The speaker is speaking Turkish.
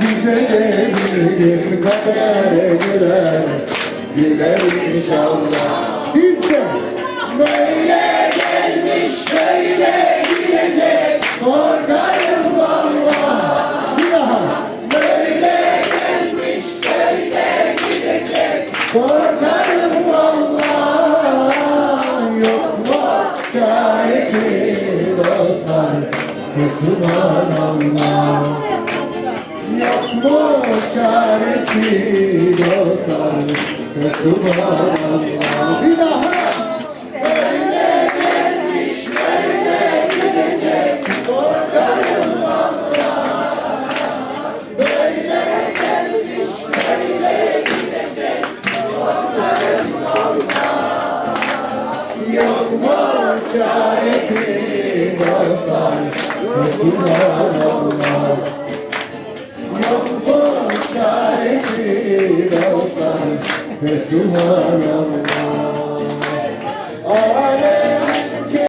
bize de bir kader güler, güler inşallah. Siz de böyle gelmiş böyle gidecek, korkarım vallahi. Bir daha. Böyle gelmiş böyle gidecek, korkarım vallahi. Yok mu çaresi dostlar, Subhanallah. Yok mu çaresi dostlar, Subhanallah. Bir daha. Böyle gelmiş böyle gidecek, korkarım Allah. Böyle gelmiş böyle gidecek, korkarım Allah. Yok mu çaresi dostlar, Subhanallah. Yok mu çaresi dostlar, Subhanallah.